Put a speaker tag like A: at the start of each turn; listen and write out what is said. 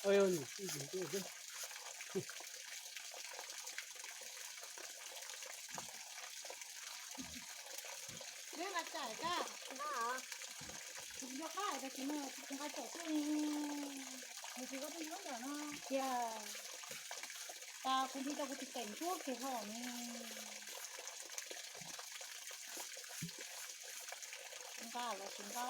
A: Ôi, cái
B: 내가 짤까?
C: 나
B: 이거 가야 돼. 그러면 지금 갈 때. 이거 좀 이런 거나. 야, ta cũng đi tao cũng tỉnh thuốc thì hỏng chúng ta là chúng ta